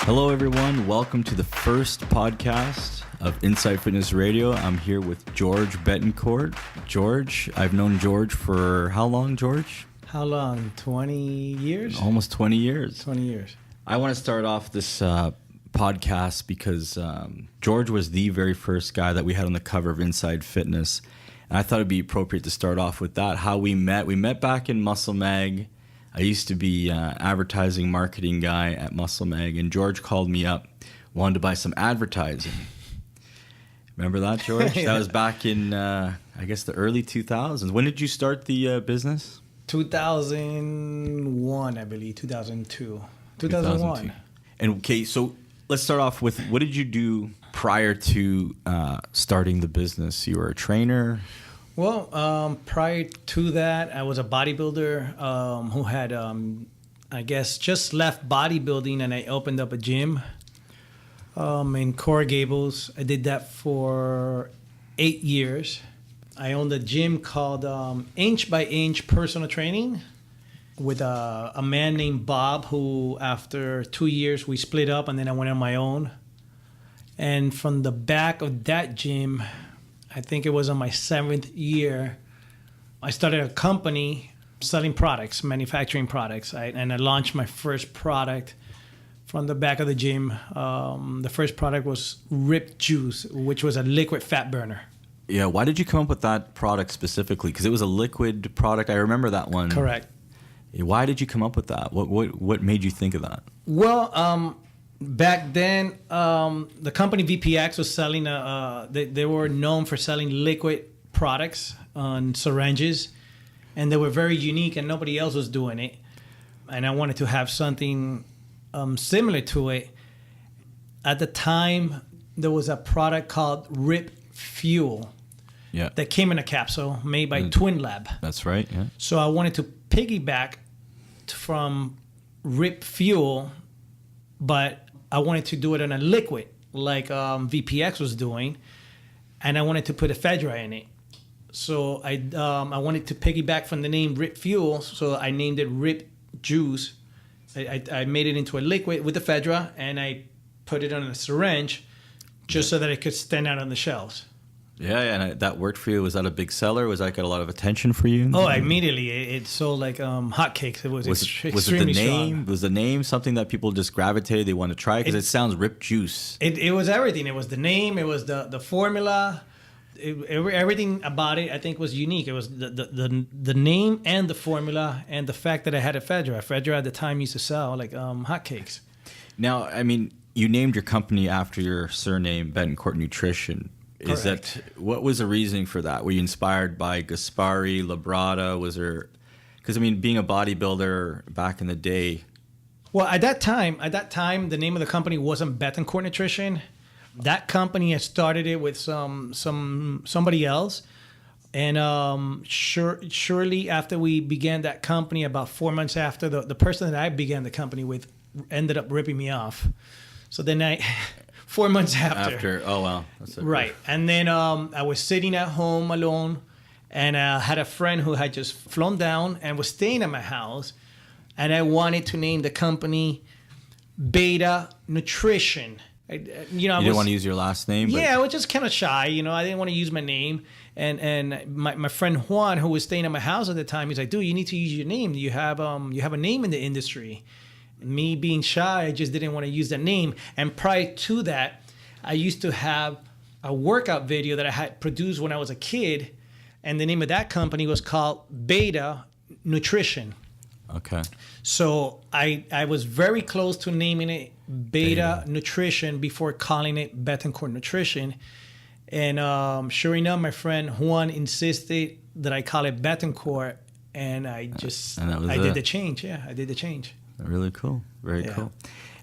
Hello, everyone. Welcome to the first podcast of Inside Fitness Radio. I'm here with Jorge Betancourt. George, I've known George for how long, George? How long? 20 years? Almost 20 years. 20 years. I want to start off this podcast because George was the very first guy that we had on the cover of Inside Fitness. And I thought it'd be appropriate to start off with that, how we met. We met back in Muscle Mag. I used to be advertising marketing guy at Muscle Mag, and George called me up, wanted to buy some advertising. Remember that, George? Yeah. That was back in, I guess, the early 2000s. When did you start the business? 2001, I believe. 2002. 2001. And okay, so let's start off with, what did you do prior to starting the business? You were a trainer? Well, prior to that, I was a bodybuilder who had, I guess, just left bodybuilding, and I opened up a gym in Coral Gables. I did that for 8 years. I owned a gym called Inch by Inch Personal Training with a man named Bob, who after 2 years we split up, and then I went on my own. And from the back of that gym, I think it was on my 7th year, I started a company selling products, manufacturing products. And I launched my first product from the back of the gym. The first product was Rip Juice, which was a liquid fat burner. Yeah, why did you come up with that product specifically? Because it was a liquid product. I remember that one. Correct. Why did you come up with that? What made you think of that? Well, back then, the company VPX was selling, they were known for selling liquid products on syringes, and they were very unique and nobody else was doing it. And I wanted to have something similar to it. At the time, there was a product called Rip Fuel that came in a capsule made by Twin Lab. That's right, yeah. So I wanted to piggyback from Rip Fuel, but I wanted to do it in a liquid like VPX was doing, and I wanted to put ephedra in it. So I wanted to piggyback from the name Rip Fuel, so I named it Rip Juice. I made it into a liquid with ephedra, and I put it on a syringe just so that it could stand out on the shelves. Yeah, and that worked for you. Was that a big seller? Was that got a lot of attention for you? Oh, immediately. It sold like hotcakes. It was extremely it the name? strong. Was the name something that people just gravitated? They want to try? Because it sounds Rip Juice. It was everything. It was the name. It was the formula. Everything about it, I think, was unique. It was the name and the formula and the fact that I had ephedra. Ephedra at the time used to sell like hotcakes. Now, I mean, you named your company after your surname, Betancourt Nutrition. Correct. What was the reasoning for that? Were you inspired by Gaspari, Labrada? Was there, because I mean, being a bodybuilder back in the day. Well, at that time, the name of the company wasn't Betancourt Nutrition. That company, I started it with somebody else, and surely after we began that company, about 4 months after, the person that I began the company with ended up ripping me off. So then 4 months after. Oh, wow. That's Right. And then I was sitting at home alone, and I had a friend who had just flown down and was staying at my house, and I wanted to name the company Beta Nutrition. You didn't want to use your last name? Yeah, I was just kind of shy. I didn't want to use my name. And my friend Juan, who was staying at my house at the time, he's like, dude, you need to use your name. You have a name in the industry. Me being shy, I just didn't want to use that name. And prior to that, I used to have a workout video that I had produced when I was a kid, and the name of that company was called Beta Nutrition. Okay. So I was very close to naming it Beta Nutrition before calling it Betancourt Nutrition. And sure enough, my friend Juan insisted that I call it Betancourt, and I did the change. Yeah, I did the change. Really cool. Very cool.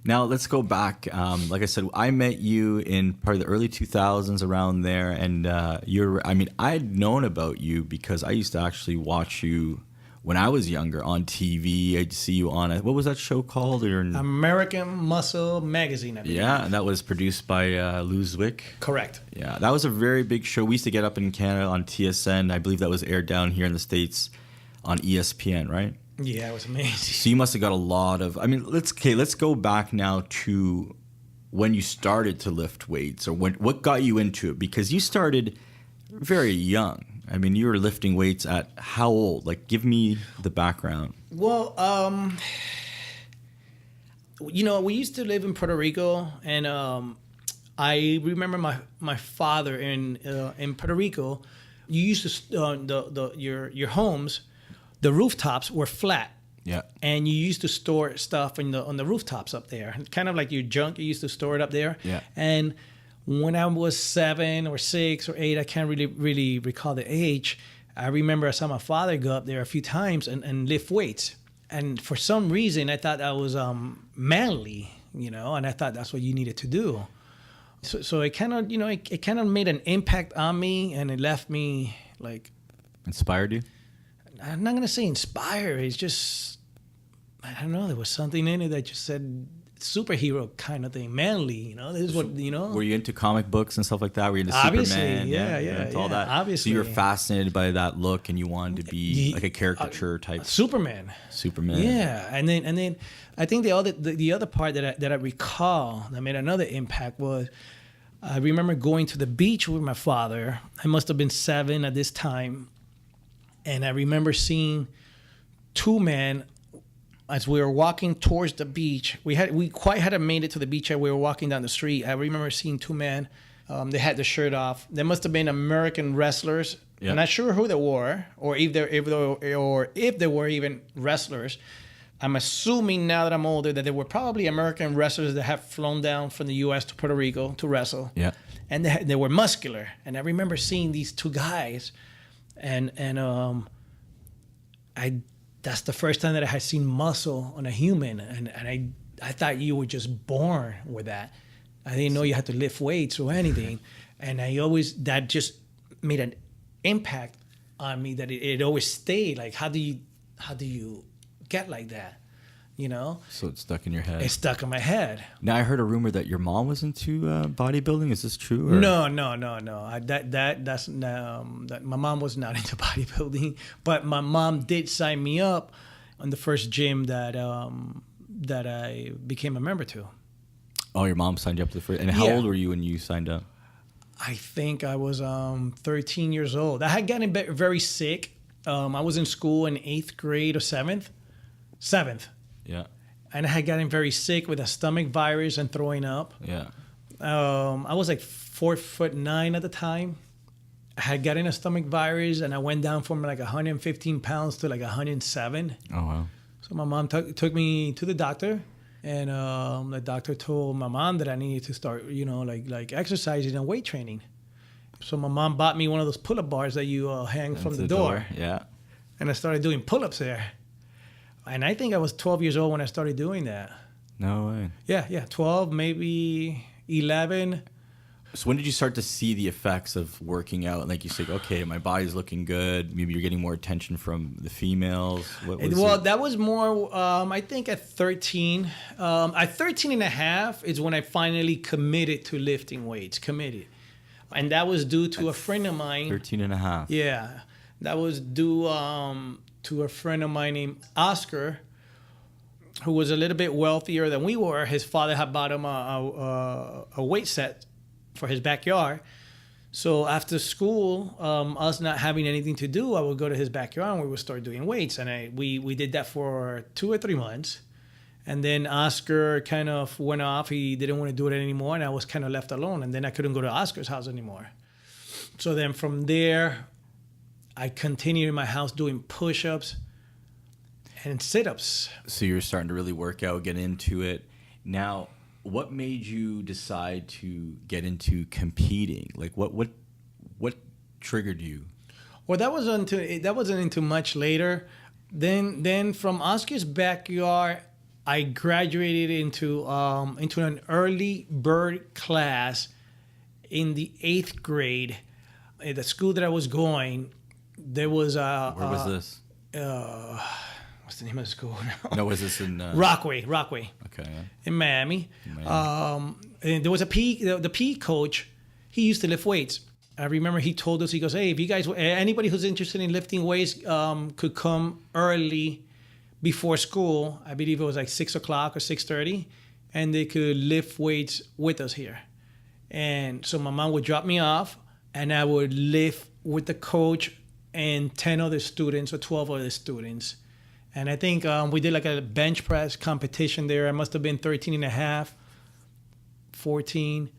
Now, let's go back. Like I said, I met you in probably the early 2000s, around there. And I'd known about you because I used to actually watch you when I was younger on TV. I'd see you on what was that show called? American Muscle Magazine, I believe. Yeah, and that was produced by Lou Zwick. Correct. Yeah, that was a very big show. We used to get up in Canada on TSN. I believe that was aired down here in the States on ESPN, right? Yeah, it was amazing. So you must have got a lot of. I mean, let's go back now to when you started to lift weights, or what got you into it, because you started very young. I mean, you were lifting weights at how old? Like, give me the background. Well, we used to live in Puerto Rico, and I remember my father in Puerto Rico. You used to your homes, the rooftops were flat. Yeah. And you used to store stuff on the rooftops up there, kind of like your junk. You used to store it up there. Yeah. And when I was 7 or 6 or 8, I can't really recall the age. I remember I saw my father go up there a few times and lift weights. And for some reason, I thought that was manly, and I thought that's what you needed to do. So it kind of, it kind of made an impact on me, and it left me like. Inspired you? I'm not going to say inspired. It's just, I don't know. There was something in it that just said superhero kind of thing, manly. This is what. Were you into comic books and stuff like that? Were you into obviously, Superman? Yeah, all that. Obviously, so you were fascinated by that look, and you wanted to be like a caricature type. Superman. Yeah, and then I think the other part that I recall that made another impact was I remember going to the beach with my father. I must have been 7 at this time, and I remember seeing 2 men. As we were walking towards the beach, we quite hadn't made it to the beach yet. We were walking down the street. I remember seeing 2 men. They had their shirt off. They must have been American wrestlers. Yeah. I'm not sure who they were, or if they were even wrestlers. I'm assuming now that I'm older that they were probably American wrestlers that have flown down from the U.S. to Puerto Rico to wrestle. Yeah. And they were muscular. And I remember seeing these 2 guys, and that's the first time that I had seen muscle on a human, and I thought you were just born with that. I didn't know you had to lift weights or anything, and that just made an impact on me that it always stayed. Like, how do you get like that? So it's stuck in your head. It's stuck in my head. Now I heard a rumor that your mom was into bodybuilding. Is this true? Or? No. My mom was not into bodybuilding, but my mom did sign me up on the first gym that I became a member to. Oh, your mom signed you up to the first. And how old were you when you signed up? I think I was 13 years old. I had gotten very sick. I was in school in 8th grade or 7th. Yeah. And I had gotten very sick with a stomach virus and throwing up. Yeah. I was like 4'9" at the time. I had gotten a stomach virus, and I went down from like 115 pounds to like 107. Oh, wow. So my mom took me to the doctor, and the doctor told my mom that I needed to start, like exercising and weight training. So my mom bought me one of those pull-up bars that you hang from the door. Yeah. And I started doing pull-ups there. And I think I was 12 years old when I started doing that. No way. Yeah, 12, maybe 11. So when did you start to see the effects of working out? Like you said, okay, my body's looking good. Maybe you're getting more attention from the females. That was more, I think at 13. At 13 and a half is when I finally committed to lifting weights, And that was due to a friend of mine. 13 and a half. Yeah. That was due to a friend of mine named Oscar, who was a little bit wealthier than we were. His father had bought him a weight set for his backyard. So after school, us not having anything to do, I would go to his backyard and we would start doing weights. And we did that for 2 or 3 months. And then Oscar kind of went off. He didn't want to do it anymore, and I was kind of left alone. And then I couldn't go to Oscar's house anymore. So then from there, I continued in my house doing push-ups and sit-ups. So you were starting to really work out, get into it. Now, what made you decide to get into competing? Like, what triggered you? Well, that wasn't until much later. Then from Oscar's backyard, I graduated into an early bird class in the 8th grade. At the school that I was going, there was a... Where was this? What's the name of the school? No, was this in... Rockaway. Okay. Yeah. In Miami. And there was the PE coach. He used to lift weights. I remember he told us, he goes, hey, if you guys, anybody who's interested in lifting weights could come early before school. I believe it was like 6 o'clock or 6:30, and they could lift weights with us here. And so my mom would drop me off, and I would lift with the coach and 10 other students or 12 other students. And I think we did like a bench press competition there. I must have been 13 and a half, 14.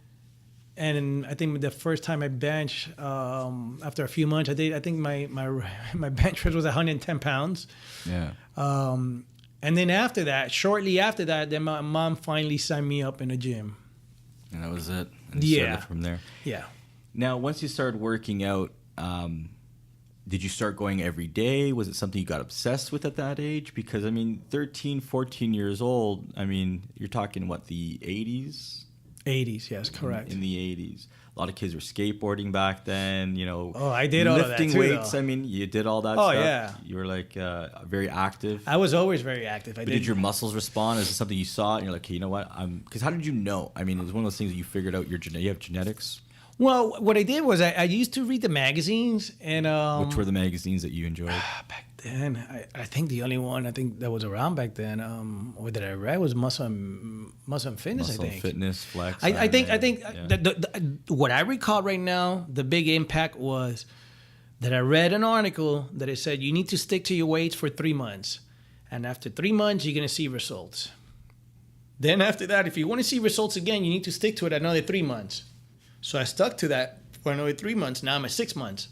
And I think the first time I benched, after a few months, I think my bench press was 110 pounds. Yeah. And then after that, shortly after that, then my mom finally signed me up in a gym. And that was it. And you started from there. Yeah. Now, once you started working out, did you start going every day? Was it something you got obsessed with at that age? Because, 13, 14 years old, you're talking, what, the 80s? 80s, yes, correct. In the 80s. A lot of kids were skateboarding back then, Oh, I did all of that too, lifting weights, though. you did all that Oh, stuff. yeah. You were, very active. I was always very active. But did your muscles respond? Is it something you saw and you're like, hey, you know what? Because how did you know? It was one of those things that you figured out you have genetics. Well, what I did was I used to read the magazines, and which were the magazines that you enjoyed? Back then, I think the only one that was around back then, or that I read, was Muscle and Fitness. Muscle I think Fitness, Flex. I think yeah. What I recall right now, the big impact was that I read an article that it said you need to stick to your weights for 3 months, and after 3 months you're gonna see results. Then after that, if you want to see results again, you need to stick to it another 3 months. So I stuck to that for another 3 months. Now I'm at 6 months.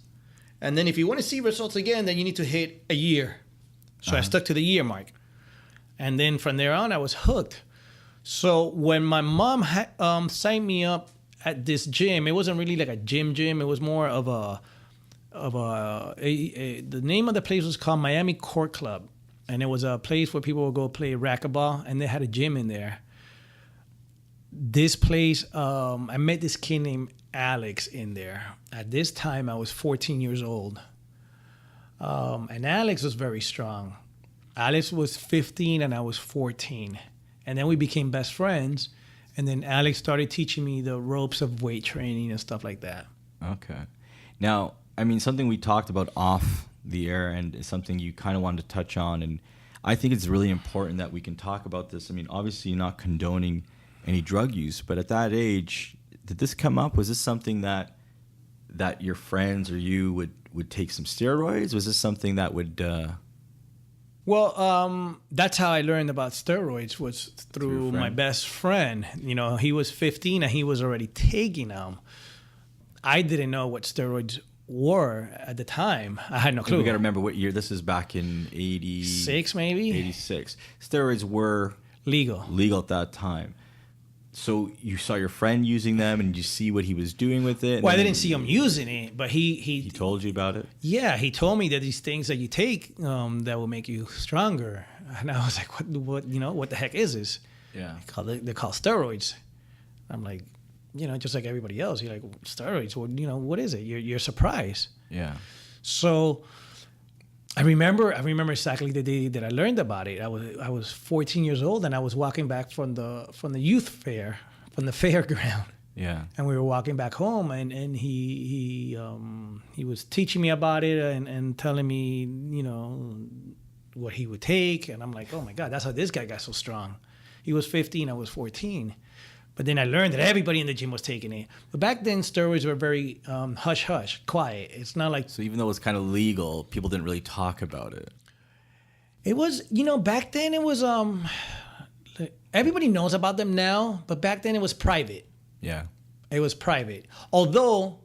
And then if you want to see results again, then you need to hit a year. So I stuck to the year mark. And then from there on, I was hooked. So when my mom signed me up at this gym, it wasn't really like a gym. It was more of the name of the place was called Miami Court Club. And it was a place where people would go play racquetball, and they had a gym in there. This place, I met this kid named Alex in there. At this time, I was 14 years old. And Alex was very strong. Alex was 15 and I was 14. And then we became best friends. And then Alex started teaching me the ropes of weight training and stuff like that. Okay. Now, something we talked about off the air, and it's something you kind of wanted to touch on. And I think it's really important that we can talk about this. Obviously, you're not condoning any drug use, but at that age, did this come up? Was this something that your friends or you would take some steroids? Was this something that would Well, that's how I learned about steroids, was through my best friend. He was 15 and he was already taking them. I didn't know what steroids were at the time. I had no clue. We got to remember what year this is. Back in 86, maybe 86. Steroids were legal at that time. So you saw your friend using them, and you see what he was doing with it? Well, I didn't see him using it, but he told you about it? Yeah, he told me that these things that you take that will make you stronger. And I was like, what the heck is this? Yeah. They're called steroids. I'm like, just like everybody else. You're like, steroids? Well, what is it? You're surprised. Yeah. So I remember exactly the day that I learned about it. I was 14 years old, and I was walking back from the youth fair, from the fairground. Yeah. And we were walking back home, and he was teaching me about it and telling me, what he would take. And I'm like, oh my God, that's how this guy got so strong. He was 15, I was 14. But then I learned that everybody in the gym was taking it. But back then, steroids were very hush-hush, quiet. It's not like... So even though it was kind of legal, people didn't really talk about it. It was, back then it was... everybody knows about them now, but back then it was private. Yeah. It was private. Although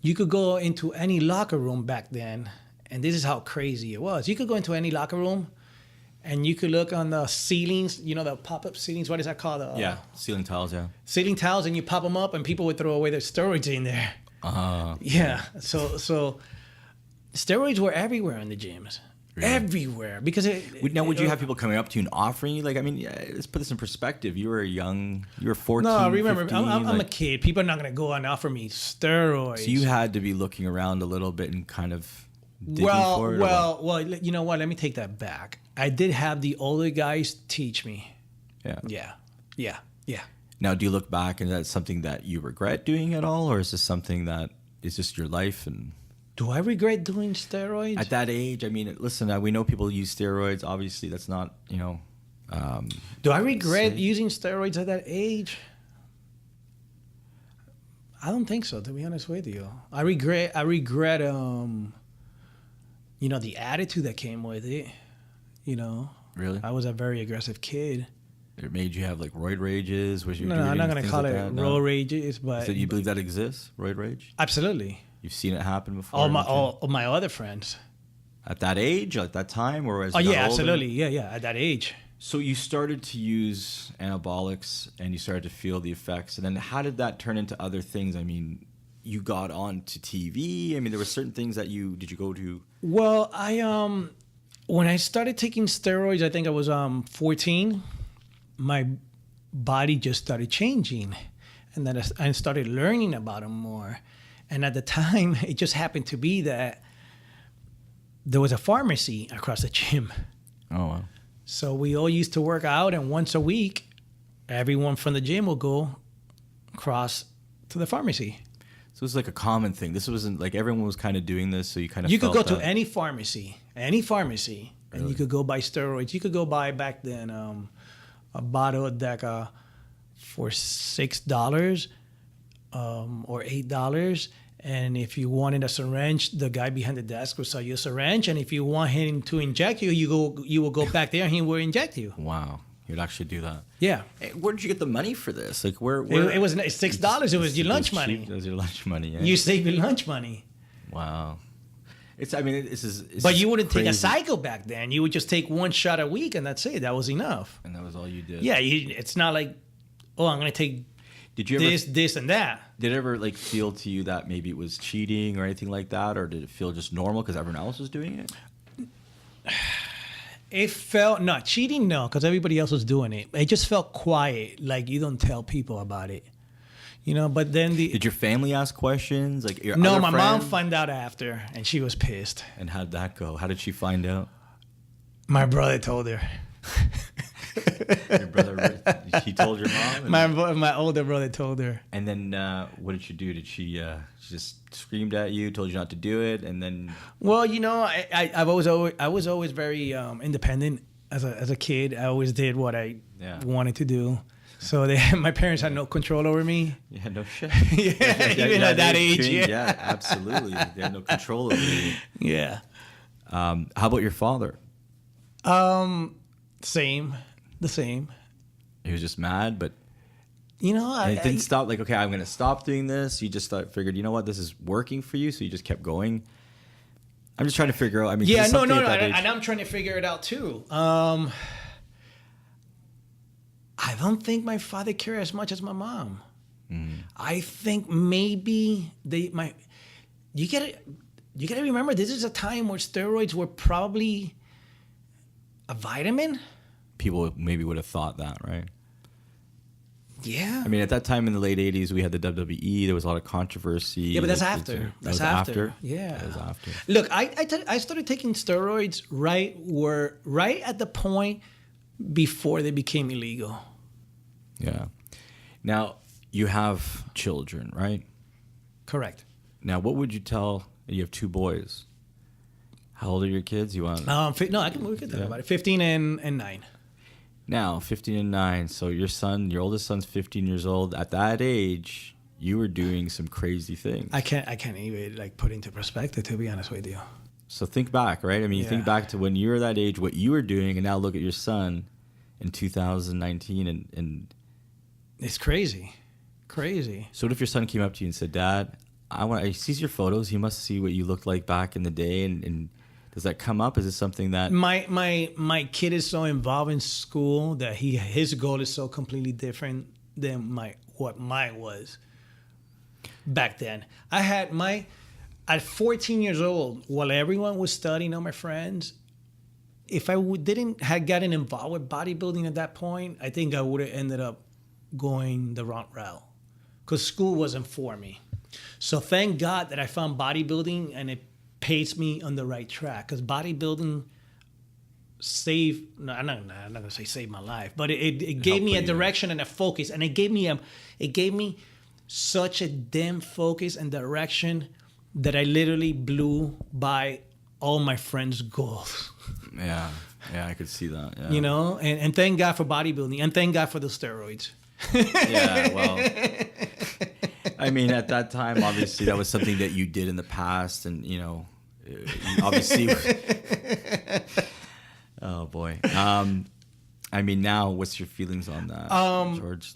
you could go into any locker room back then, and this is how crazy it was. You could go into any locker room, and you could look on the ceilings, the pop-up ceilings. What is that called? Ceiling tiles, yeah. Ceiling tiles, and you pop them up, and people would throw away their steroids in there. Yeah. So steroids were everywhere in the gyms. Really? Everywhere. Because would you have people coming up to you and offering you? Let's put this in perspective. You were 14, No, remember, 15, I'm a kid. People are not going to go and offer me steroids. So you had to be looking around a little bit and kind of digging for it? Well, you know what? Let me take that back. I did have the older guys teach me. Yeah. Now, do you look back and that's something that you regret doing at all? Or is this something that is just your life? And Do I regret doing steroids? At that age, I mean, listen, we know people use steroids. Obviously, that's not, Do I regret say- using steroids at that age? I don't think so, to be honest with you. I regret the attitude that came with it. Really? I was a very aggressive kid. It made you have like roid rages? No, I'm not going to call it roid rages, but... So you believe that exists, roid rage? Absolutely. You've seen it happen before? All my other friends. At that age, at that time, or as Oh, you got yeah, older? absolutely. Yeah, at that age. So you started to use anabolics and you started to feel the effects. And then how did that turn into other things? I mean, you got onto TV. I mean, there were certain things that did you go to? Well, when I started taking steroids, I think I was 14. My body just started changing, and then I started learning about them more. And at the time, it just happened to be that there was a pharmacy across the gym. Oh, wow. So we all used to work out, and once a week, everyone from the gym will go across to the pharmacy. So it was like a common thing. This wasn't like everyone was kind of doing this, so you kind of You could felt go that. to any pharmacy, and you could go buy steroids. You could go buy back then a bottle of Deca for $6 or $8. And if you wanted a syringe, the guy behind the desk will sell you a syringe. And if you want him to inject you, you will go back there and he will inject you. Wow. You'd actually do that. Yeah. Hey, where did you get the money for this? Like, where It was $6. It was your lunch cheap. money. It was your lunch money, yeah. You save your lunch money. Wow. It's But you wouldn't take a crazy. cycle back then. You would just take one shot a week, and that's it. That was enough. And that was all you did. Yeah, it's not like, I'm going to take Did you ever this, and that. Did it ever like feel to you that maybe it was cheating or anything like that, or did it feel just normal because everyone else was doing it? It felt not cheating, no, because everybody else was doing it. It just felt quiet, like you don't tell people about it, But then Did your family ask questions? Like your no, other my mom friends? found out after, and she was pissed. And how did that go? How did she find out? My brother told her. Your brother, he told your mom. And, My older brother told her. and then what did she do? Did she just screamed at you, told you not to do it, and then? Well, I was always very independent as a kid. I always did what I wanted to do. So my parents had no control over me. Yeah, no shit. Even at that age. Yeah, absolutely. They had no control over you. Yeah. How about your father? The same. He was just mad, but I it didn't stop. Like, okay, I'm going to stop doing this. You just figured, you know what, this is working for you, so you just kept going. I'm just trying to figure out. I mean, yeah, no, at that age- and I'm trying to figure it out too. I don't think my father cared as much as my mom. I think maybe you gotta remember, this is a time where steroids were probably a vitamin. People maybe would have thought that, right? Yeah. I mean, at that time in the late 80s, we had the WWE. There was a lot of controversy. Yeah, but that's Like, after. That was after? Yeah. That was after. Look, I started taking steroids right at the point before they became illegal. Yeah. Now, you have children, right? Correct. Now, what would you tell? You have 2 boys. How old are your kids? You want? No, we can talk about it. 15 and 9. Now, 15 and 9. So your oldest son's 15 years old. At that age, you were doing some crazy things. I can't even put into perspective, to be honest with you. So think back, right? I mean, think back to when you were that age, what you were doing, and now look at your son in 2019, and It's crazy. So what if your son came up to you and said, "Dad, he sees your photos. He must see what you looked like back in the day," and does that come up? Is it something that my kid is so involved in school that his goal is so completely different than what mine was back then. I had at 14 years old, while everyone was studying, all my friends, if I didn't have gotten involved with bodybuilding at that point, I think I would have ended up going the wrong route because school wasn't for me. So thank God that I found bodybuilding, and it pace me on the right track, because bodybuilding I'm not gonna say saved my life, but it gave me a direction and a focus, and it gave me such a damn focus and direction that I literally blew by all my friends' goals. Yeah, I could see that. Yeah. You know, and thank God for bodybuilding, and thank God for the steroids. Yeah, well, I mean, at that time, obviously, that was something that you did in the past, and you know, obviously. Oh boy. I mean, now, what's your feelings on that, George?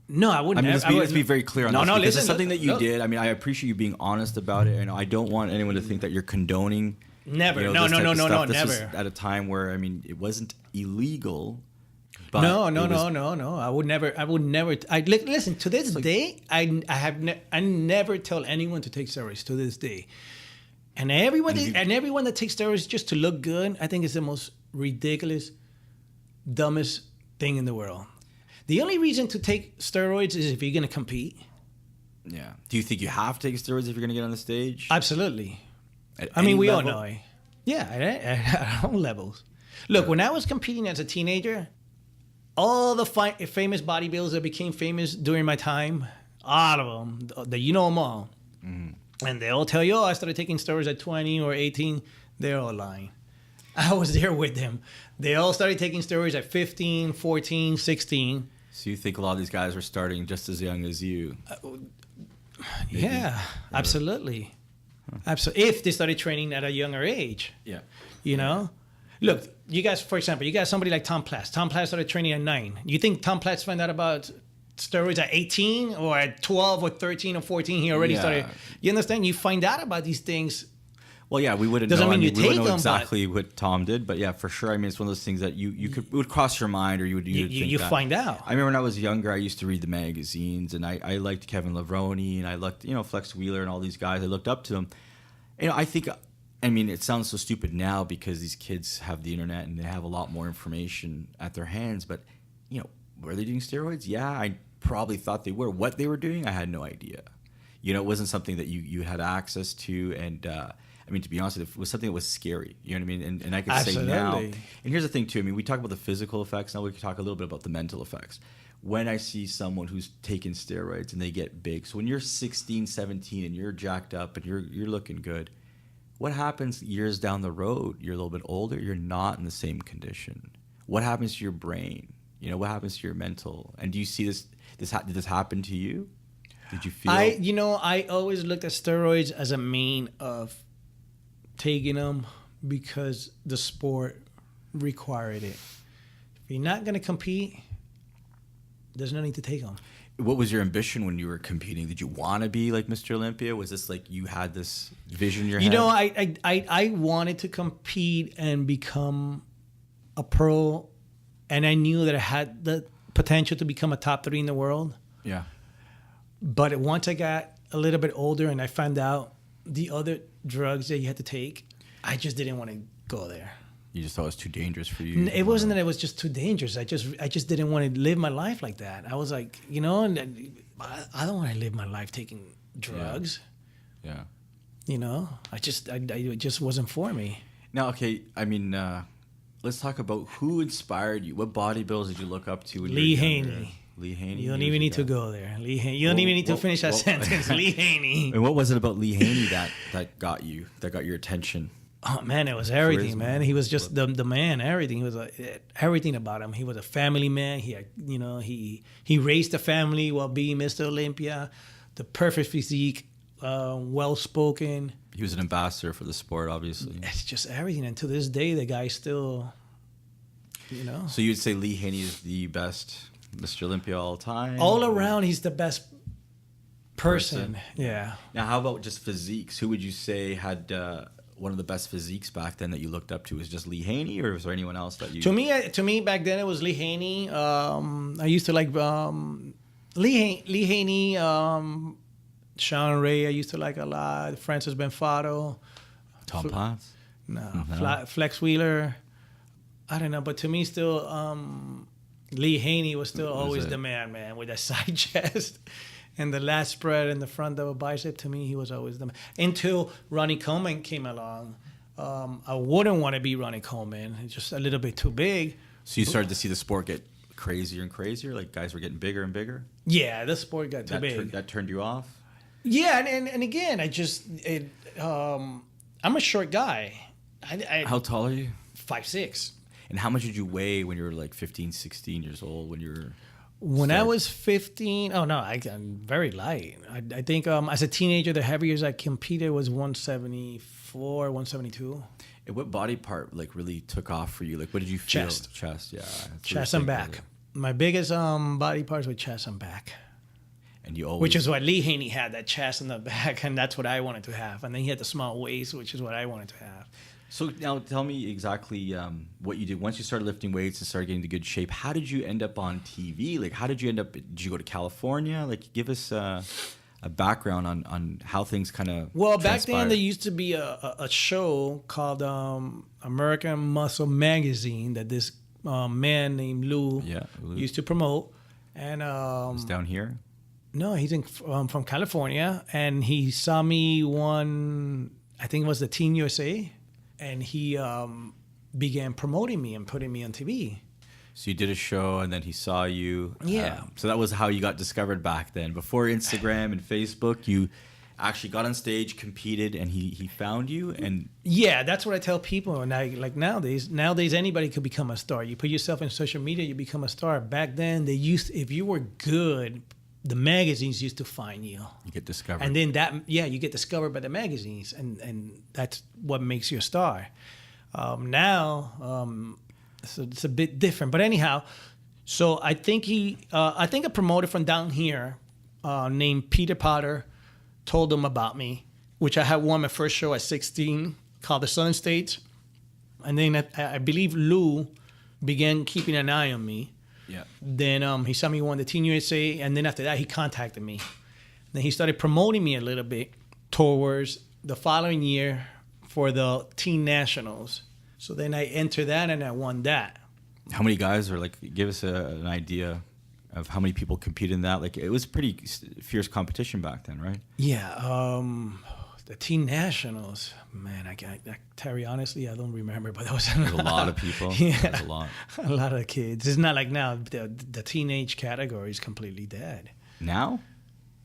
No, I wouldn't. I mean, let's be very clear on this. Because listen, it's something that you did. I mean, I appreciate you being honest about it, and I don't want anyone to think that you're condoning. Never. You know, No, this never. was at a time where, I mean, it wasn't illegal. But No. I would never. Listen. To this day, I never tell anyone to take steroids. To this day, and everyone that takes steroids just to look good, I think is the most ridiculous, dumbest thing in the world. The only reason to take steroids is if you're going to compete. Yeah. Do you think you have to take steroids if you're going to get on the stage? Absolutely. I mean, we all know it. Yeah, at all levels. Look, when I was competing as a teenager, all the famous bodybuilders that became famous during my time, all of them, you know them all. Mm-hmm. And they all tell you, I started taking steroids at 20 or 18. They're all lying. I was there with them. They all started taking steroids at 15, 14, 16. So you think a lot of these guys were starting just as young as you? Yeah, absolutely. Absolutely. If they started training at a younger age. Yeah. You know? Look, you guys, for example, you got somebody like Tom Platz. Tom Platz started training at 9. You think Tom Platz found out about steroids at 18 or at 12 or 13 or 14? He already started. You understand? You find out about these things. Well, yeah, we wouldn't Doesn't know. mean I you mean, we take wouldn't know them, exactly what Tom did, but yeah, for sure. I mean, it's one of those things that you could, it would cross your mind, or you would think that. Find out. I remember when I was younger, I used to read the magazines, and I liked Kevin Levrone, and I liked Flex Wheeler and all these guys. I looked up to them. I think, I mean, it sounds so stupid now because these kids have the internet and they have a lot more information at their hands. But were they doing steroids? Yeah, I probably thought they were. What they were doing, I had no idea. It wasn't something that you had access to, and I mean, to be honest, it was something that was scary. You know what I mean? And I could say now. And here's the thing too. I mean, we talk about the physical effects. Now we can talk a little bit about the mental effects. When I see someone who's taking steroids and they get big, so when you're 16, 17 and you're jacked up and you're looking good, what happens years down the road? You're a little bit older. You're not in the same condition. What happens to your brain? What happens to your mental? And do you see this? Did this happen to you? Did you feel? I always looked at steroids as a mean of taking them because the sport required it. If you're not going to compete, there's no need to take them. What was your ambition when you were competing? Did you want to be like Mr. Olympia? Was this like you had this vision in your head? I wanted to compete and become a pro, and I knew that I had the potential to become a top 3 in the world. Yeah. But once I got a little bit older and I found out the other drugs that you had to take, I just didn't want to go there. You just thought it was too dangerous for you? It wasn't that it was just too dangerous. I just didn't want to live my life like that. I was like, I don't want to live my life taking drugs. Yeah. It just wasn't for me. Now, okay, I mean, let's talk about who inspired you. What bodybuilders did you look up to when Lee you were Haney. younger? Lee Haney. You don't even need to go there. Lee Haney. You don't even need to finish that sentence. Lee Haney. And what was it about Lee Haney that got your attention? Oh man, it was everything, man. He was just the man. Everything. He was everything about him. He was a family man. He had, he raised a family while being Mr. Olympia. The perfect physique, well spoken. He was an ambassador for the sport, obviously. It's just everything. And to this day, the guy still, So you'd say Lee Haney is the best Mr. Olympia all time? All around, he's the best person. Yeah. Now, how about just physiques? Who would you say had one of the best physiques back then that you looked up to? Was it just Lee Haney, or was there anyone else that you? To me, back then it was Lee Haney. I used to like Lee Haney, Sean Ray. I used to like a lot. Francis Benfato. Tom Platz. No. Flex Wheeler. I don't know, but to me, still, Lee Haney was still always the man with that side chest. And the last spread and the front double bicep, to me, he was always the man. Until Ronnie Coleman came along. I wouldn't want to be Ronnie Coleman. It's just a little bit too big. So you started to see the sport get crazier and crazier? Like guys were getting bigger and bigger? Yeah, the sport got too big. That turned you off? Yeah, and again, I'm a short guy. How tall are you? 5'6". And how much did you weigh when you were like 15, 16 years old? When I was 15, oh no, I'm very light. I think as a teenager, the heaviest I competed was 174, 172. And what body part like really took off for you? Like, what did you feel? Chest, yeah. Chest and back. Really. My biggest body parts were chest and back. And you always, which is what Lee Haney had, that chest and the back, and that's what I wanted to have. And then he had the small waist, which is what I wanted to have. So now tell me exactly what you did. Once you started lifting weights and started getting into good shape, how did you end up on TV? Like, how did you end up, did you go to California? Like, give us a background on how things kind of back then there used to be a show called American Muscle Magazine that this man named Lou used to promote. And it's down here? No, he's from California. And he saw me I think it was the Teen USA. And he began promoting me and putting me on TV. So you did a show, and then he saw you. Yeah. So that was how you got discovered back then. Before Instagram and Facebook, you actually got on stage, competed, and he found you. And yeah, that's what I tell people. And nowadays anybody could become a star. You put yourself in social media, you become a star. Back then, if you were good, the magazines used to find you. You get discovered. And then you get discovered by the magazines, and that's what makes you a star. Now, so it's a bit different. But anyhow, so I think a promoter from down here named Peter Potter told him about me, which I had won my first show at 16 called the Southern States. And then I believe Lou began keeping an eye on me. Yeah. Then he saw me won the Teen USA, and then after that he contacted me. Then he started promoting me a little bit towards the following year for the Teen Nationals. So then I entered that and I won that. How many guys give us an idea of how many people compete in that? Like, it was pretty fierce competition back then, right? Yeah. The Teen Nationals, man, Terry, honestly, I don't remember, but there was a lot of people. Yeah, that was a lot of kids. It's not like now the teenage category is completely dead. Now?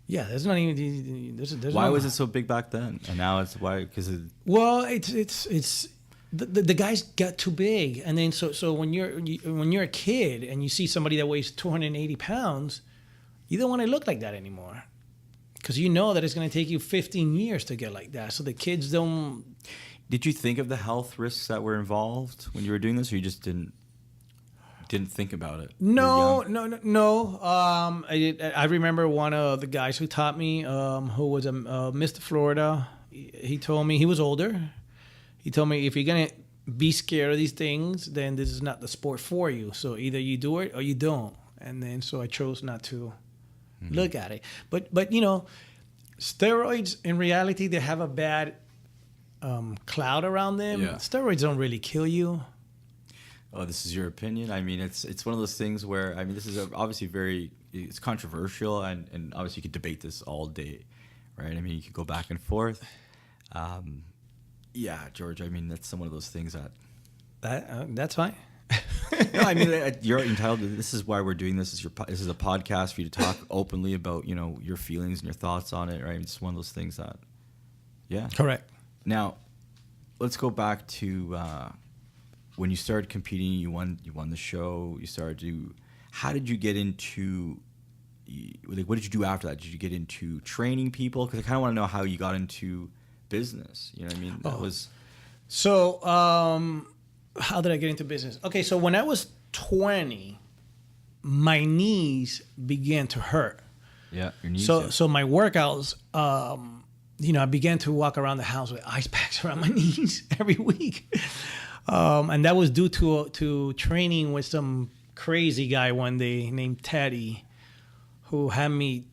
Yeah, there's not even. There's why was it so big back then? And now it's why? Because it's the guys got too big, and then so when you're a kid and you see somebody that weighs 280 pounds, you don't want to look like that anymore. Because you know that it's going to take you 15 years to get like that. So the kids don't... Did you think of the health risks that were involved when you were doing this, or you just didn't think about it? No. I remember one of the guys who taught me, who was a Mr. Florida. He told me, he was older. He told me, if you're going to be scared of these things, then this is not the sport for you. So either you do it or you don't. And then so I chose not to look at it. But steroids, in reality, they have a bad cloud around them. Yeah. Steroids don't really kill you. Oh, this is your opinion? I mean, it's one of those things where, I mean, this is obviously it's controversial, and obviously you could debate this all day, right? I mean, you could go back and forth. Yeah, George, I mean, that's one of those things that's fine. No, I mean, you're entitled to. This is why we're doing this. This is a podcast for you to talk openly about, your feelings and your thoughts on it, right? It's one of those things that, yeah. Correct. Now, let's go back to when you started competing. You won the show. How did you get into? What did you do after that? Did you get into training people? Because I kind of want to know how you got into business. You know what I mean? That was. So, how did I get into business? Okay, so when I was 20, my knees began to hurt. Yeah, your knees. So my workouts, I began to walk around the house with ice packs around my knees every week, and that was due to training with some crazy guy one day named Teddy, who had me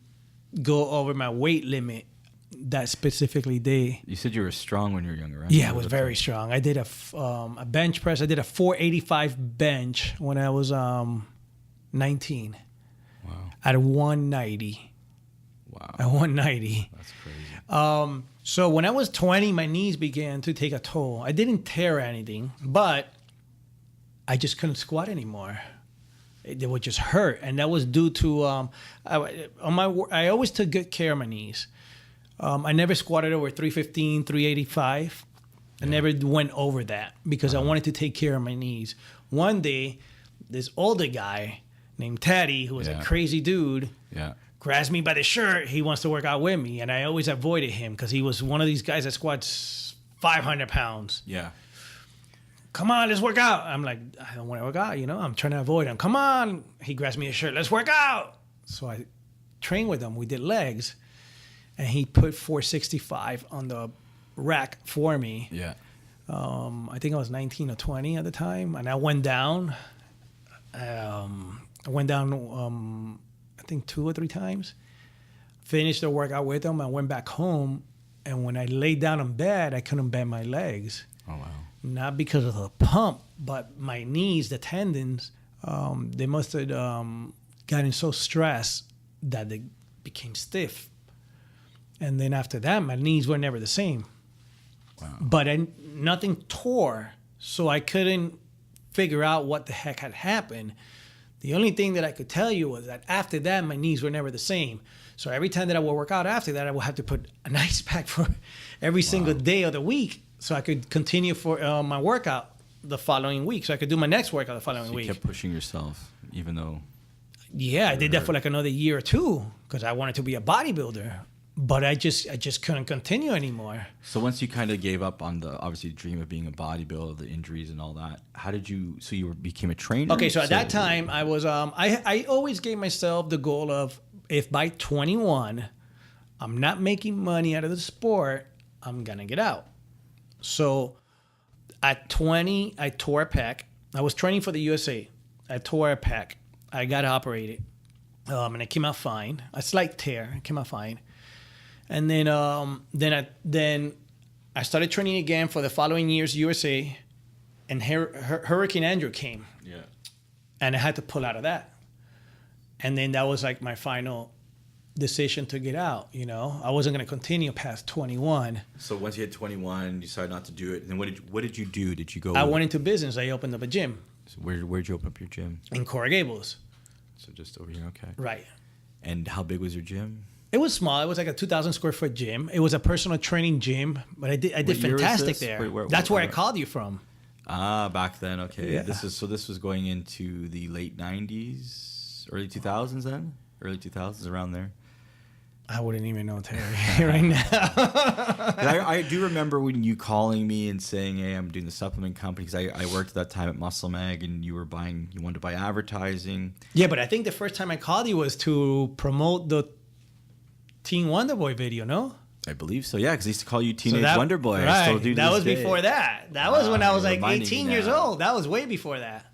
go over my weight limit that specifically day. You said you were strong when you were younger, right? Yeah, I was very strong. I did a bench press. I did a 485 bench when I was 19. Wow. At 190. Wow. At 190. That's crazy. So when I was 20, my knees began to take a toll. I didn't tear anything, but I just couldn't squat anymore. They would just hurt, and that was due to I always took good care of my knees. I never squatted over 315, 385. I never went over that because I wanted to take care of my knees. One day, this older guy named Teddy, who was a crazy dude, grabs me by the shirt. He wants to work out with me, and I always avoided him because he was one of these guys that squats 500 pounds. Yeah. Come on, let's work out. I'm like, I don't want to work out, I'm trying to avoid him. Come on. He grabs me a shirt. Let's work out. So I trained with him. We did legs, and he put 465 on the rack for me. Yeah. I think I was 19 or 20 at the time, and I went down. I think 2 or 3 times. Finished the workout with him. I went back home, and when I laid down in bed, I couldn't bend my legs. Oh wow. Not because of the pump, but my knees, the tendons, they must have gotten so stressed that they became stiff. And then after that, my knees were never the same. Wow. But nothing tore, so I couldn't figure out what the heck had happened. The only thing that I could tell you was that after that, my knees were never the same. So every time that I would work out after that, I would have to put an ice pack for every single day of the week so I could continue for my workout the following week. So I could do my next workout the following week. You kept pushing yourself, even though... Yeah, I did that for like another year or two because I wanted to be a bodybuilder. But I just couldn't continue anymore. So once you kind of gave up on the obviously dream of being a bodybuilder, the injuries and all that, how did you? So you became a trainer. Okay, so at that time I was I always gave myself the goal of if by 21 I'm not making money out of the sport, I'm gonna get out. So at 20 I tore a pec. I was training for the USA. I tore a pec. I got operated, and it came out fine. A slight tear. It came out fine. And then I started training again for the following year's USA, and Hurricane Andrew came. Yeah. And I had to pull out of that. And then that was like my final decision to get out. I wasn't going to continue past 21. So once you hit 21, you decided not to do it. And what did you do? Did you go? I went into business. I opened up a gym. So where'd you open up your gym? In Coral Gables. So just over here, okay. Right. And how big was your gym? It was small. It was like a 2,000 square foot gym. It was a personal training gym, but I did fantastic there. That's where I called you from. Ah, back then, okay. Yeah. This was going into the late 90s, early 2000s then? Early 2000s, around there. I wouldn't even know Terry right now. I do remember when you calling me and saying, hey, I'm doing the supplement company, because I worked at that time at Muscle Mag, and you wanted to buy advertising. Yeah, but I think the first time I called you was to promote the Teen Wonder Boy video, no? I believe so, yeah, because I used to call you Teenage Wonder Boy. Right. I still do that was day. Before that. That was when I was like 18 years now. old. That was way before that.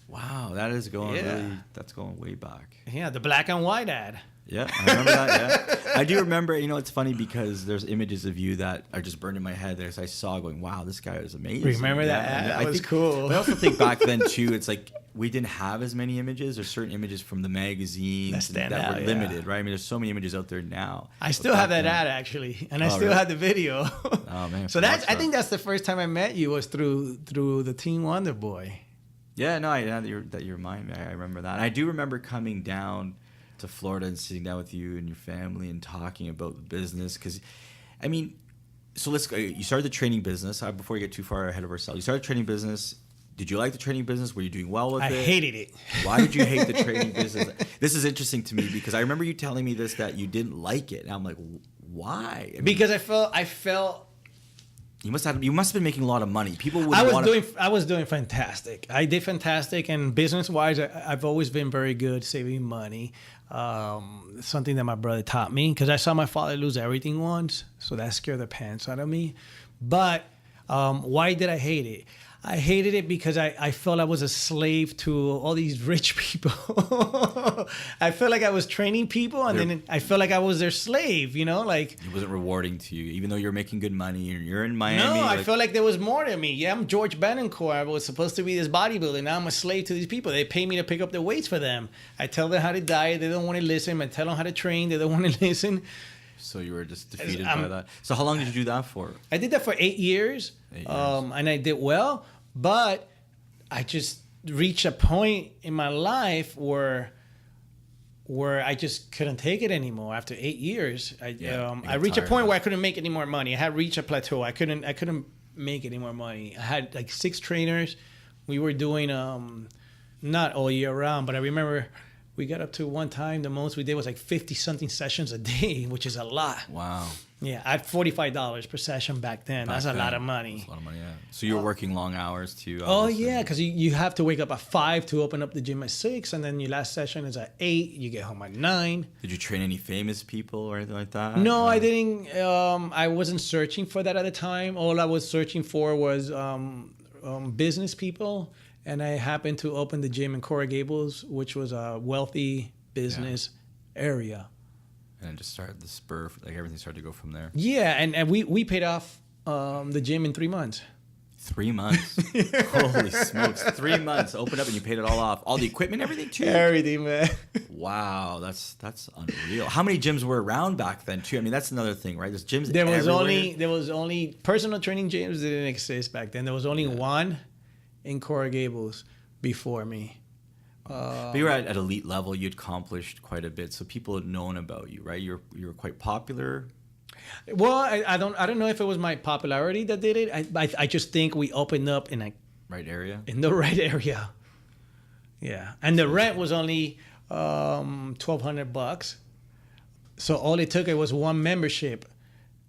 Wow, that is going that's going way back. Yeah, the black and white ad. Yeah, I remember that, yeah. I do remember, it's funny because there's images of you that are just burned in my head there. So I saw going, wow, this guy is amazing. Remember that ad? That was cool. But I also think back then, too, it's like we didn't have as many images. There's certain images from the magazines that were limited, right? I mean, there's so many images out there now. I still have that ad, actually, and I still have the video. Oh, man. So I think that's the first time I met you was through the Teen Wonder Boy. Yeah, no, now that you remind me, I remember that. And I do remember coming down to Florida and sitting down with you and your family and talking about the business. Because, I mean, so you started the training business. Before we get too far ahead of ourselves, you started the training business. Did you like the training business? Were you doing well with it? I hated it. Why did you hate the training business? This is interesting to me because I remember you telling me this, that you didn't like it. And I'm like, why? I mean, because I felt you must have been making a lot of money. People would. I was doing fantastic. I did fantastic, and business wise, I've always been very good saving money. Something that my brother taught me because I saw my father lose everything once, so that scared the pants out of me. But why did I hate it? I hated it because I felt I was a slave to all these rich people. I felt like I was training people, and then I felt like I was their slave, like... It wasn't rewarding to you, even though you're making good money and you're in Miami. No, I felt like there was more to me. Yeah, I'm Jorge Betancourt. I was supposed to be this bodybuilder. Now I'm a slave to these people. They pay me to pick up the weights for them. I tell them how to diet. They don't want to listen. I tell them how to train. They don't want to listen. So you were just defeated by that. So how long did you do that for? I did that for 8 years. 8 years. And I did well. But I just reached a point in my life where where I just couldn't take it anymore. After 8 years, I reached a tired point of where I couldn't make any more money. I had reached a plateau. I couldn't make any more money. I had like 6 trainers. We were doing not all year round, but I remember we got up to one time the most we did was like 50 something sessions a day, which is a lot. Wow. Yeah, I had $45 per session back then. That's a lot of money. That's a lot of money, yeah. So you were working long hours too? Oh, obviously. yeah, because you have to wake up at 5 to open up the gym at 6, and then your last session is at 8. You get home at 9. Did you train any famous people or anything like that? No, I didn't. I wasn't searching for that at the time. All I was searching for was business people, and I happened to open the gym in Coral Gables, which was a wealthy business area. And it just started the spur, like everything started to go from there. Yeah, and we paid off the gym in 3 months. 3 months? Holy smokes. 3 months. Opened up and you paid it all off. All the equipment, everything too? Everything, man. Wow, that's unreal. How many gyms were around back then too? I mean, that's another thing, right? There's gyms There was everywhere. only personal training gyms didn't exist back then. There was only one in Coral Gables before me. But you were at elite level. You'd accomplished quite a bit, so people had known about you, right? You were quite popular. Well, I don't know if it was my popularity that did it. I just think we opened up in Right area. in the right area. Yeah, and the rent was only $1,200. So all it took was one membership.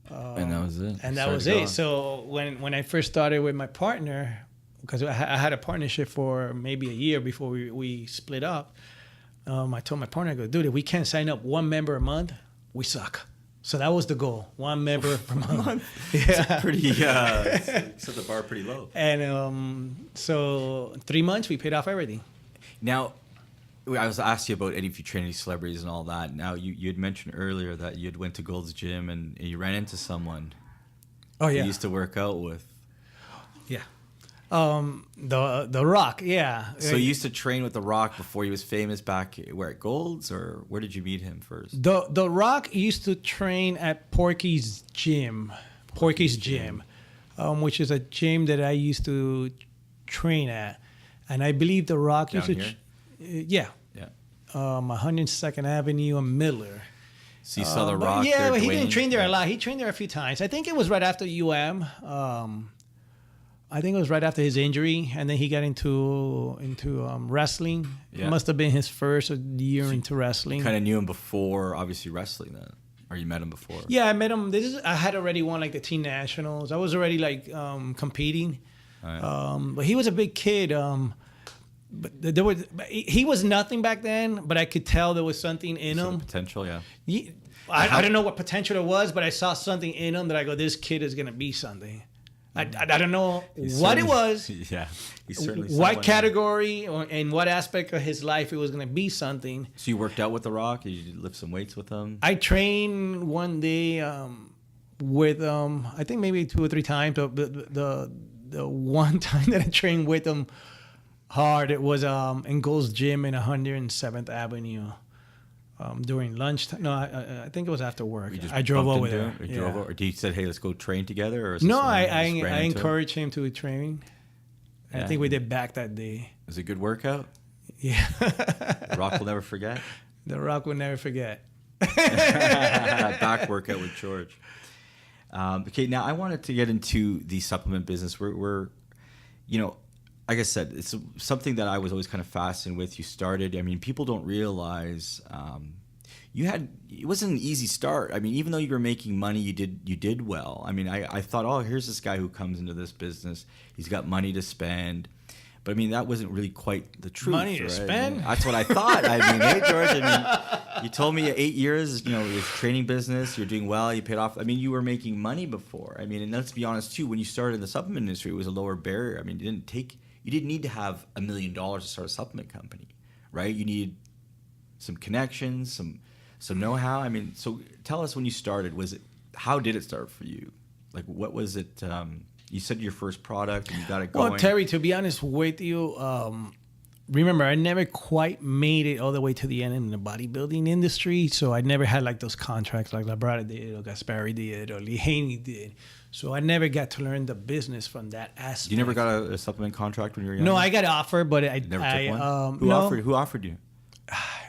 And that was it. And that was it. So when I first started with my partner, because I had a partnership for maybe a year before we split up, I told my partner, I go, dude, if we can't sign up one member a month, we suck. So that was the goal, one member per month. Yeah. Pretty, set the bar pretty low. And so 3 months, we paid off everything. Now, I was asked you about if you train any celebrities and all that. Now, you had mentioned earlier that you had went to Gold's Gym and you ran into someone you used to work out with. Yeah. The Rock, yeah. So you used to train with The Rock before he was famous back where at Gold's, or where did you meet him first? The Rock used to train at Porky's Gym, which is a gym that I used to train at, and I believe The Rock Down used to, here? yeah, 102nd Avenue and Miller. So you saw The Rock yeah, there, but he didn't Dwayne? train there a lot. He trained there a few times. I think it was right after I think it was right after his injury, and then he got into wrestling. Yeah. It must have been his first year into wrestling. Kind of knew him before, obviously, wrestling then. Or you met him before? Yeah, I met him. I had already won like the teen nationals. I was already like competing. Right. But he was a big kid. But he was nothing back then, but I could tell there was something in him. Potential, yeah. I don't know what potential there was, but I saw something in him that I go, this kid is gonna be something. I don't know what it was. Yeah, he's certainly what category or in what aspect of his life it was going to be something. So you worked out with The Rock? Did you lift some weights with him? I trained one day with I think maybe 2 or 3 times. The one time that I trained with him hard, it was in Gold's Gym in 107th Avenue. During lunchtime. No, I think it was after work. I drove over there. Or you said, hey, let's go train together? Or No, I encouraged him to train. I think we did back that day. It was a good workout? Yeah. The Rock will never forget? The Rock will never forget. Back workout with George. Okay, now I wanted to get into the supplement business. We're like I said, it's something that I was always kind of fascinated with. You started, I mean, people don't realize it wasn't an easy start. I mean, even though you were making money, you did well. I mean, I thought, oh, here's this guy who comes into this business. He's got money to spend. But I mean, that wasn't really quite the truth. Money to right? spend? I mean, that's what I thought. I mean, hey, George, you told me 8 years, your training business, you're doing well, you paid off. I mean, you were making money before. I mean, and let's be honest, too, when you started in the supplement industry, it was a lower barrier. I mean, you didn't need to have $1 million to start a supplement company, right? You needed some connections, some know-how. I mean, so tell us when you started, how did it start for you? Like, what was it? You said your first product and you got it going. Well, Terry, to be honest with you, remember, I never quite made it all the way to the end in the bodybuilding industry. So I never had like those contracts like Labrada did or Gaspari did or Lee Haney did. So I never got to learn the business from that aspect. You never got a supplement contract when you were young? No, I got offered, but I never took one? no. Who offered you?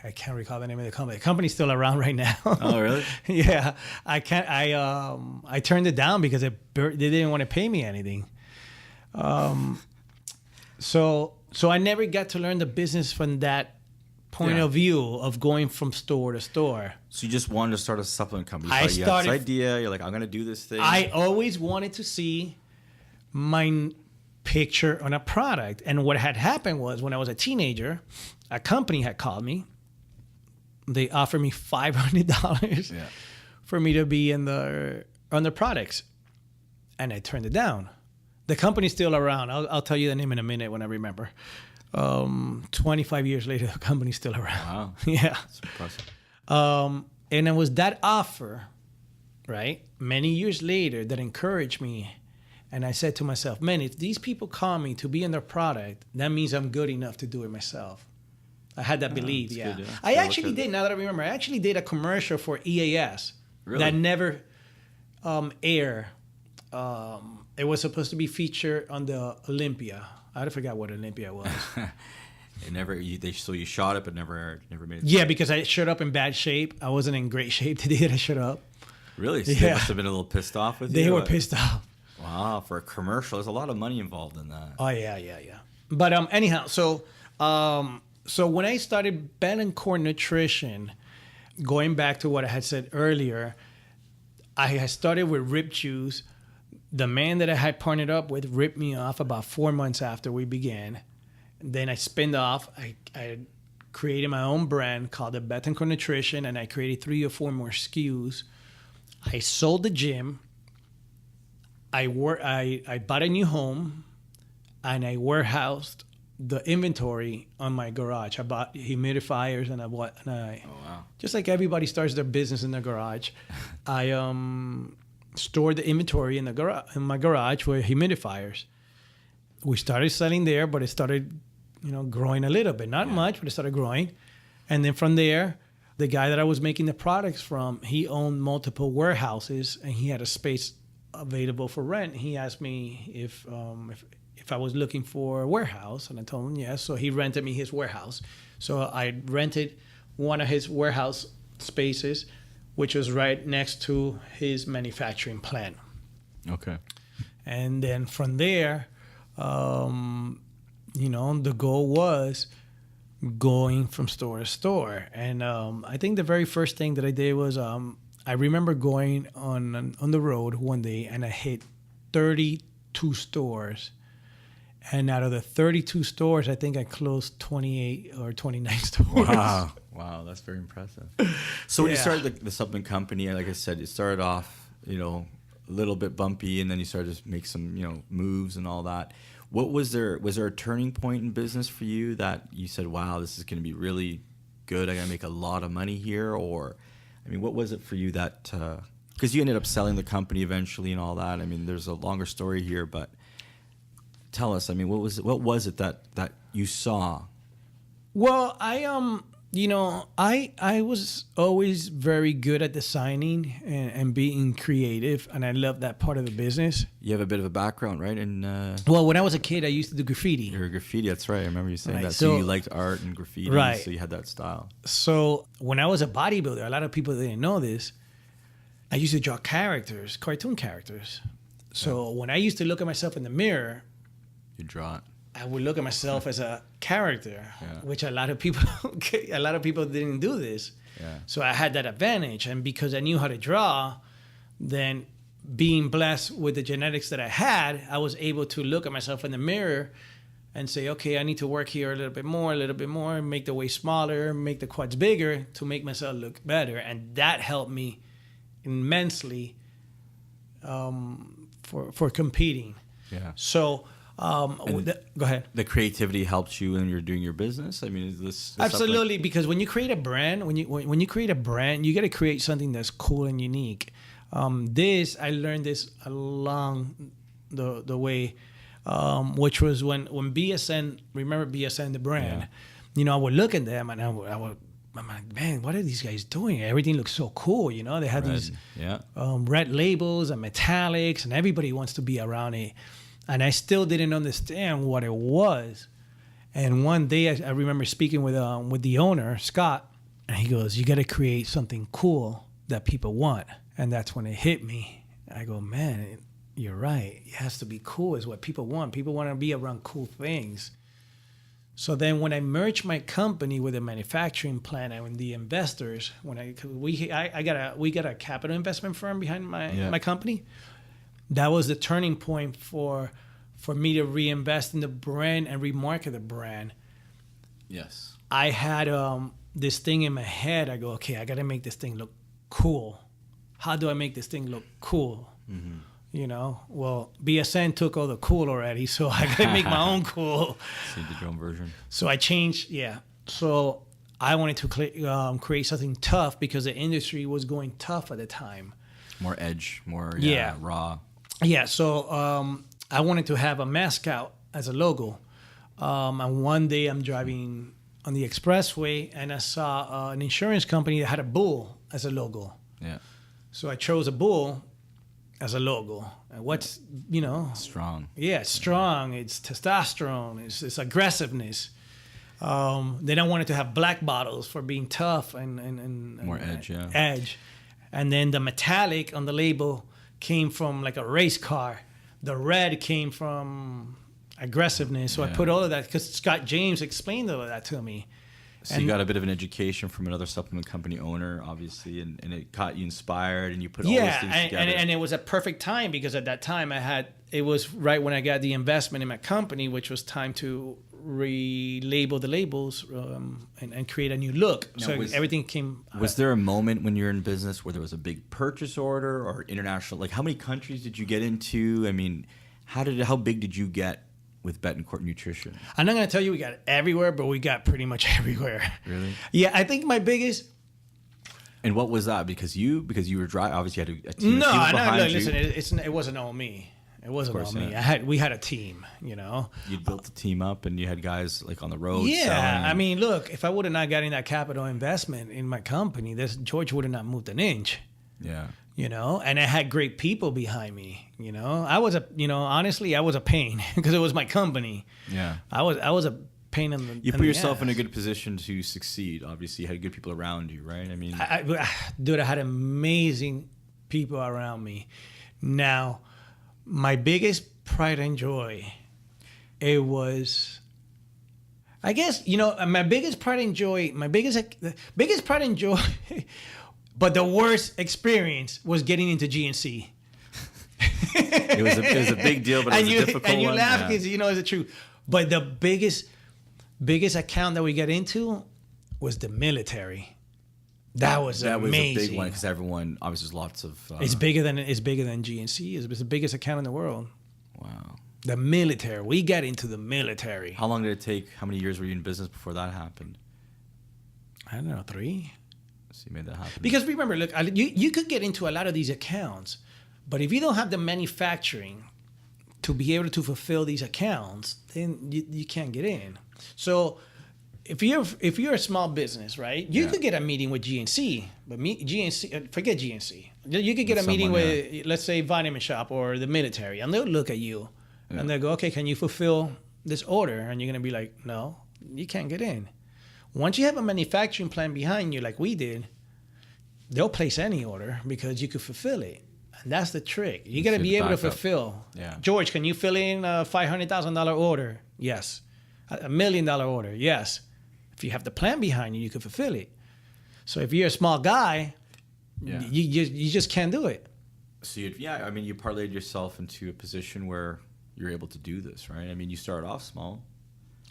I can't recall the name of the company. The company's still around right now. Oh, really? Yeah, I can't. I turned it down because they didn't want to pay me anything. So I never got to learn the business from that point of view of going from store to store. So you just wanted to start a supplement company. I You had started. this idea. You're like, I'm going to do this thing. I always wanted to see my picture on a product. And what had happened was when I was a teenager, a company had called me. They offered me $500 for me to be on the products. And I turned it down. The company's still around. I'll tell you the name in a minute when I remember. 25 years later, the company's still around. Wow. Yeah. That's impressive. And it was that offer, right, many years later that encouraged me. And I said to myself, man, if these people call me to be in their product, that means I'm good enough to do it myself. I had that belief, Good, yeah. I actually did, now that I remember, I actually did a commercial for EAS that never aired. It was supposed to be featured on the Olympia. I forgot what Olympia was. So you shot it, but never made it. Yeah, because I showed up in bad shape. I wasn't in great shape the day that I showed up. Really? So they must have been a little pissed off with you? They were pissed off. Wow, for a commercial, there's a lot of money involved in that. Oh, yeah. But anyhow, so when I started Betancourt Nutrition, going back to what I had said earlier, I had started with Rip Juice. The man that I had partnered up with ripped me off about 4 months after we began. Then I spinned off. I created my own brand called the Betancourt Nutrition, and I created 3 or 4 more SKUs. I sold the gym. I bought a new home, and I warehoused the inventory on my garage. I bought humidifiers and just like everybody starts their business in their garage, I stored the inventory in my garage with humidifiers. We started selling there, but it started, growing a little bit, not much, but it started growing. And then from there, the guy that I was making the products from, he owned multiple warehouses, and he had a space available for rent. He asked me if I was looking for a warehouse, and I told him yes. So he rented me his warehouse. So I rented one of his warehouse spaces, which was right next to his manufacturing plant. Okay. And then from there, the goal was going from store to store. And I think the very first thing that I did was I remember going on the road one day, and I hit 32 stores. And out of the 32 stores, I think I closed 28 or 29 stores. Wow, that's very impressive. So when you started the supplement company, like I said, it started off, a little bit bumpy, and then you started to make some, moves and all that. What was there a turning point in business for you that you said, wow, this is going to be really good, I'm going to make a lot of money here? Or, what was it for you that, because you ended up selling the company eventually and all that. There's a longer story here, but tell us, what was it that you saw? Well, I was always very good at designing and being creative, and I love that part of the business. You have a bit of a background, right? Well, when I was a kid, I used to do graffiti. You were graffiti, that's right. I remember you saying that. So you liked art and graffiti, right. So you had that style. So when I was a bodybuilder, a lot of people didn't know this, I used to draw characters, cartoon characters. So when I used to look at myself in the mirror, you draw it. I would look at myself as a character, which a lot of people didn't do this. Yeah. So I had that advantage, and because I knew how to draw, then being blessed with the genetics that I had, I was able to look at myself in the mirror and say, okay, I need to work here a little bit more, make the waist smaller, make the quads bigger to make myself look better, and that helped me immensely for competing. Yeah. So. Go ahead. The creativity helped you when you're doing your business. Is this absolutely? Because when you create a brand, when you create a brand, you got to create something that's cool and unique. I learned this along the way, which was when BSN. Remember BSN, the brand? Yeah. I would look at them and I'm like, man, what are these guys doing? Everything looks so cool. They had these red labels and metallics, and everybody wants to be around it. And I still didn't understand what it was. And one day I remember speaking with the owner, Scott, And he goes, you got to create something cool that people want. And that's when it hit me. I go, man, you're right. It has to be cool is what people want. People want to be around cool things. So then when I merged my company with a manufacturing plant and the investors, we got a capital investment firm behind my company. That was the turning point for me to reinvest in the brand and remarket the brand. Yes. I had this thing in my head. I go, okay, I got to make this thing look cool. How do I make this thing look cool? Mm-hmm. You know, well, BSN took all the cool already, so I got to make my own cool. So you did your own version. So I changed, So I wanted to create something tough because the industry was going tough at the time. More edge, more raw. Yeah, so I wanted to have a mascot as a logo. And one day I'm driving on the expressway and I saw an insurance company that had a bull as a logo. Yeah. So I chose a bull as a logo. And what's, strong. Yeah, it's strong. It's testosterone. It's aggressiveness. Then I wanted to have black bottles for being tough and more edge, edge. And then the metallic on the label came from like a race car. The red came from aggressiveness. So I put all of that because Scott James explained all of that to me. So you got a bit of an education from another supplement company owner, obviously, and it caught you inspired, and you put all these things together. And it was a perfect time because at that time it was right when I got the investment in my company, which was time to relabel the labels and create a new look. Now, so everything came. Was there a moment when you were in business where there was a big purchase order or international? Like, how many countries did you get into? I mean, how big did you get with Betancourt Nutrition? I'm not going to tell you we got everywhere, but we got pretty much everywhere. Really? Yeah, I think my biggest. And what was that? Because you were driving. Obviously, you had a team. No, listen. It wasn't all me. It wasn't all me. We had a team. You built the team up, and you had guys like on the road. Yeah, selling. I mean, look, if I would have not gotten that capital investment in my company, George would have not moved an inch. Yeah. And I had great people behind me. Honestly, I was a pain because it was my company. Yeah. I was a pain in the. You put yourself in a good position to succeed. Obviously, you had good people around you, right? I mean, dude, I had amazing people around me. Now, my biggest pride and joy, it was. I guess my biggest pride and joy, but the worst experience was getting into GNC. It was a big deal, but it was a difficult one. And you laugh because it's the truth. But the biggest account that we got into was the military. That was amazing. That was a big one because everyone obviously there's lots of. It's bigger than GNC. It's the biggest account in the world. Wow. The military. We got into the military. How long did it take? How many years were you in business before that happened? I don't know, 3. So you made that happen. Because remember, look, you could get into a lot of these accounts, but if you don't have the manufacturing to be able to fulfill these accounts, then you can't get in. So if you're a small business, right, you could get a meeting with GNC, but GNC, forget GNC. You could get a meeting with, let's say, Vitamin Shop or the military, and they'll look at you and they'll go, okay, can you fulfill this order? And you're going to be like, no, you can't get in. Once you have a manufacturing plan behind you, like we did, they'll place any order because you could fulfill it. And that's the trick. You got to be able to fulfill. Yeah. George, can you fill in a $500,000 order? Yes. $1 million order? Yes. If you have the plan behind you, you can fulfill it. So if you're a small guy, you just can't do it. So you parlayed yourself into a position where you're able to do this, right? I mean, you started off small.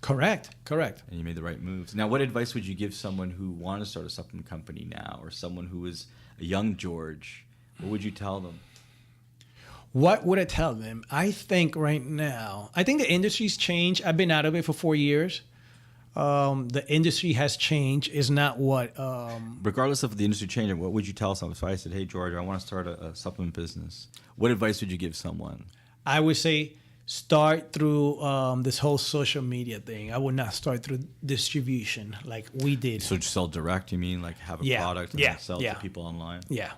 Correct. And you made the right moves. Now, what advice would you give someone who wanted to start a supplement company now, or someone who is a young George? What would you tell them? What would I tell them? I think right now, the industry's changed. I've been out of it for 4 years. The industry has changed. Is not what. Regardless of the industry changing, what would you tell someone? If I said, "Hey, George, I want to start a supplement business," what advice would you give someone? I would say start through this whole social media thing. I would not start through distribution like we did. So just sell direct, you mean? Like have a product and then sell to people online? Yeah,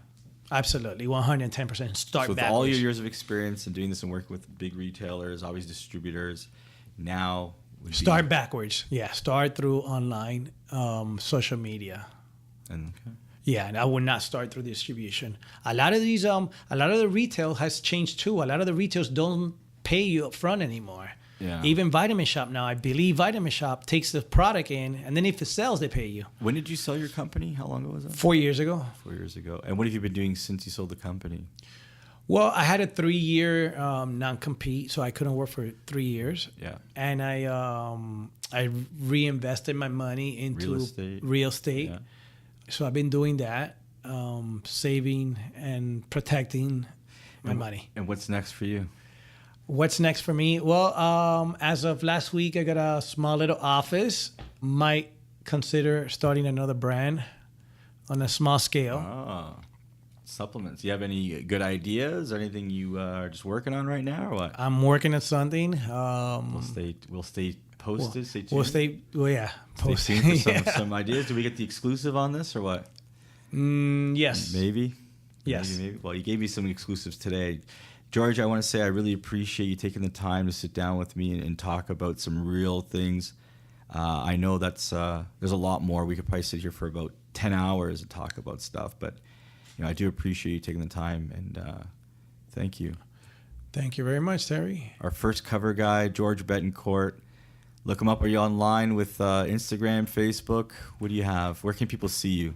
absolutely. 110%. Start so with backwards. all your years of experience and doing this and working with big retailers, always distributors, now... Start backwards. Yeah, start through online, social media. And Yeah, and I would not start through distribution. A lot of the retail has changed too. A lot of the retailers don't pay you up front anymore. Yeah. Even Vitamin Shop now, I believe Vitamin Shop takes the product in, and then if it sells, they pay you. when did you sell your company? How long ago was that? 4 years ago. 4 years ago. And what have you been doing since you sold the company? Well, I had a 3-year non-compete, so I couldn't work for 3 years. Yeah. And I reinvested my money into real estate. Yeah. So I've been doing that, saving and protecting my money. And what's next for you? What's next for me? Well, as of last week, I got a small little office. Might consider starting another brand on a small scale. Ah, supplements. Do you have any good ideas or anything you are just working on right now, or what? I'm working on something. We'll stay posted. Stay tuned. Stay Stay tuned for some ideas. Do we get the exclusive on this or what? Yes. Maybe. Yes. Maybe. Well, you gave me some exclusives today. George, I want to say I really appreciate you taking the time to sit down with me and talk about some real things. I know there's a lot more. We could probably sit here for about 10 hours and talk about stuff, but I do appreciate you taking the time, and thank you. Thank you very much, Terry. Our first cover guy, Jorge Betancourt. Look him up. Are you online with Instagram, Facebook? What do you have? Where can people see you?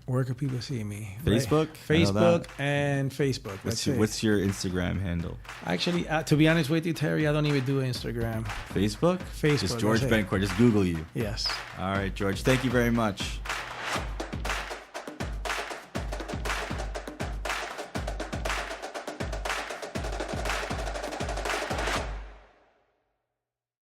Where can people see me? Facebook? Right. Facebook and Facebook. What's your Instagram handle? Actually, to be honest with you, Terry, I don't even do Instagram. Facebook? Facebook. Just Jorge Betancourt. Just Google you. Yes. All right, George. Thank you very much.